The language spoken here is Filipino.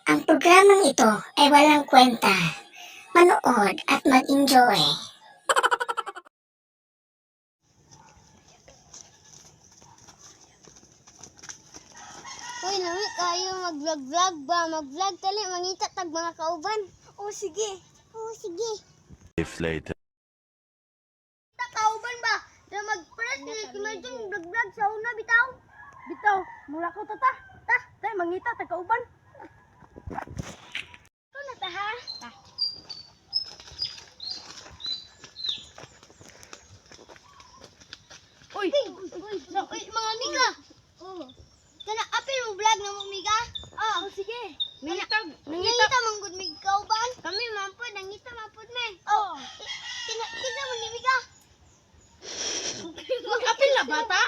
Ang programang ito ay walang kwenta. Manood at mag-enjoy. Uy, lami kayo mag-vlog-vlog ba? Mag-vlog tali, mangita tag mga kauban. Oh, sige. If later. Ta kauban ba? Na mag-press ni Kimajong vlog-vlog sa una bitaw. Bitaw, mula ko ta. Tay, mangita, tag kauban. Ito na ta ha. Uy, Uy, mga amiga. Oh. Kana apil mo vlog na mo amiga? Oh, sige. Nangita man gud mig kauban. Kami man po nangita man pud me. Oh. Kita mo ni amiga. Apil na bata?